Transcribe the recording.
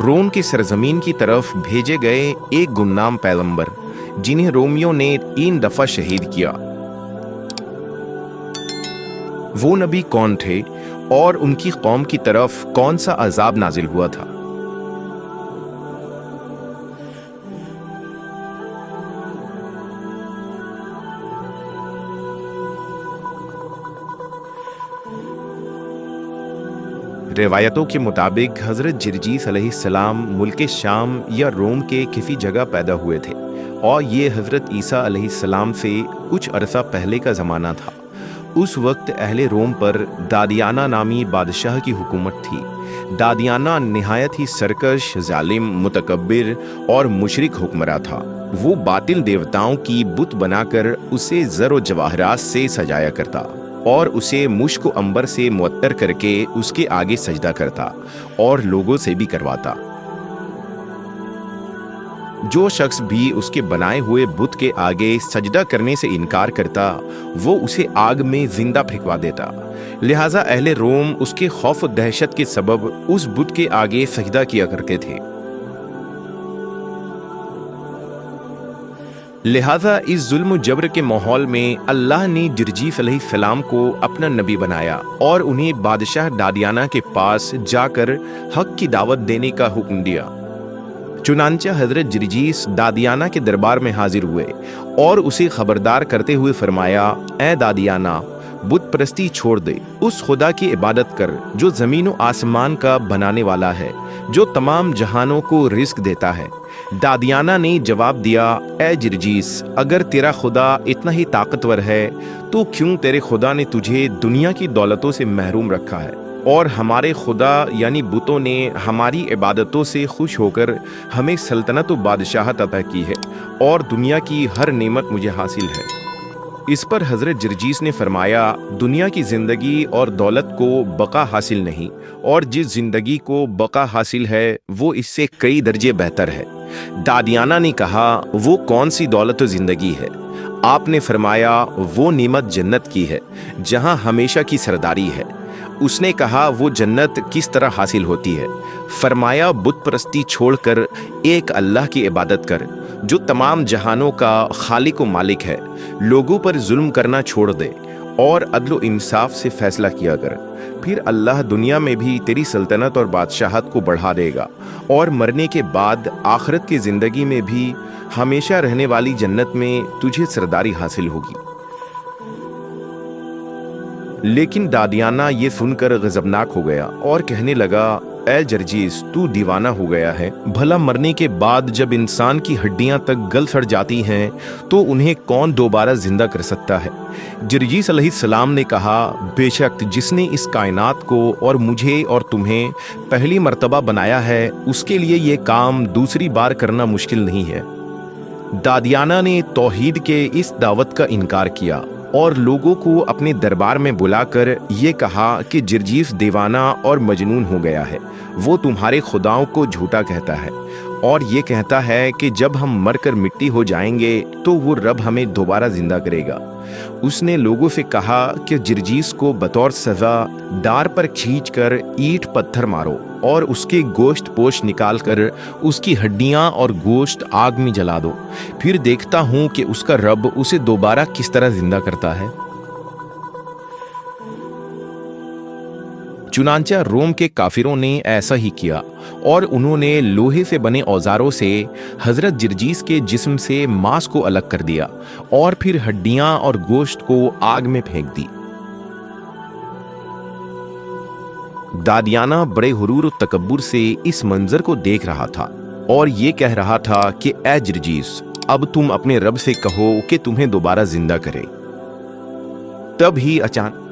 रोम की सरजमीन की तरफ भेजे गए एक गुमनाम पैगंबर, जिन्हें रोमियों ने 3 दफा शहीद किया। वो नबी कौन थे और उनकी कौम की तरफ कौन सा अजाब नाजिल हुआ था? रिवायतों के मुताबिक हज़रत जिरजीस अलैहिस्सलाम मुल्क शाम या रोम के किसी जगह पैदा हुए थे और ये हज़रत ईसा अलैहिस्सलाम से कुछ अरसा पहले का ज़माना था। उस वक्त अहले रोम पर दादियाना नामी बादशाह की हुकूमत थी। दादियाना निहायत ही सरकश, जालिम, मुतकब्बिर और मुशरिक हुक्मरान था। वो बातिल देवताओं की बुत बनाकर उसे ज़र व जवाहरात से सजाया करता और उसे मुश्क अंबर से मुअत्तर करके उसके आगे सजदा करता और लोगों से भी करवाता। जो शख्स भी उसके बनाए हुए बुत के आगे सजदा करने से इनकार करता, वो उसे आग में जिंदा फेंकवा देता। लिहाजा अहले रोम उसके खौफ और दहशत के सबब उस बुत के आगे सजदा किया करते थे। लिहाजा इस जुल्म जबर के माहौल में अल्लाह ने जिरजीस अलैहिस्सलाम को अपना नबी बनाया और उन्हें बादशाह दादियाना के पास जाकर हक की दावत देने का हुक्म दिया। चुनांचे हजरत जिरजीस दादियाना के दरबार में हाजिर हुए और उसे खबरदार करते हुए फरमाया, ए दादियाना, बुत परस्ती छोड़ दे, उस खुदा की इबादत कर जो ज़मीन व आसमान का बनाने वाला है, जो तमाम जहानों को रिस्क देता है। दादियाना ने जवाब दिया, ए जिरजीस, अगर तेरा खुदा इतना ही ताकतवर है तो क्यों तेरे खुदा ने तुझे दुनिया की दौलतों से महरूम रखा है और हमारे खुदा यानी बुतों ने हमारी इबादतों से खुश होकर हमें सल्तनत व बादशाहत अता की है और दुनिया की हर नेमत मुझे हासिल है। इस पर हज़रत जिरजीस ने फरमाया, दुनिया की ज़िंदगी और दौलत को बका हासिल नहीं, और जिस ज़िंदगी को बका हासिल है वो इससे कई दर्जे बेहतर है। दादियाना ने कहा, वो कौन सी दौलत व ज़िंदगी है? आपने फरमाया, वो नेमत जन्नत की है जहाँ हमेशा की सरदारी है। उसने कहा, वो जन्नत किस तरह हासिल होती है? फरमाया, बुत परस्ती छोड़कर एक अल्लाह की इबादत कर जो तमाम जहानों का खालिक व मालिक है। लोगों पर जुल्म करना छोड़ दे और अदल व इंसाफ से फैसला किया कर, फिर अल्लाह दुनिया में भी तेरी सल्तनत और बादशाहत को बढ़ा देगा और मरने के बाद आखिरत की ज़िंदगी में भी हमेशा रहने वाली जन्नत में तुझे सरदारी हासिल होगी। लेकिन दादियाना ये सुनकर गजबनाक हो गया और कहने लगा, ए जिरजीस, तू दीवाना हो गया है। भला मरने के बाद जब इंसान की हड्डियां तक गल सड़ जाती हैं तो उन्हें कौन दोबारा जिंदा कर सकता है? जिरजीस अलैहिस्सलाम ने कहा, बेशक जिसने इस कायनात को और मुझे और तुम्हें पहली मर्तबा बनाया है, उसके लिए ये काम दूसरी बार करना मुश्किल नहीं है। दादियाना ने तौहीद के इस दावत का इनकार किया और लोगों को अपने दरबार में बुलाकर ये कहा कि जिरजीस दीवाना और मजनून हो गया है। वो तुम्हारे खुदाओं को झूठा कहता है और ये कहता है कि जब हम मरकर मिट्टी हो जाएंगे तो वो रब हमें दोबारा जिंदा करेगा। उसने लोगों से कहा कि जिरजीस को बतौर सज़ा डार पर खींचकर ईंट पत्थर मारो और उसके गोश्त पोश निकाल कर उसकी हड्डियां और गोश्त आग में जला दो, फिर देखता हूं कि उसका रब उसे दोबारा किस तरह जिंदा करता है। चुनांचे रोम के काफिरों ने ऐसा ही किया और उन्होंने लोहे से बने औजारों से हजरत जिरजीस के जिस्म से मांस को अलग कर दिया और फिर हड्डियां और गोश्त को आग में फेंक दी। दादियाना बड़े हुरूर और तकब्बुर से इस मंजर को देख रहा था और ये कह रहा था कि ए जिरजीस, अब तुम अपने रब से कहो कि तुम्हें दोबारा जिंदा करे। तब ही अचानक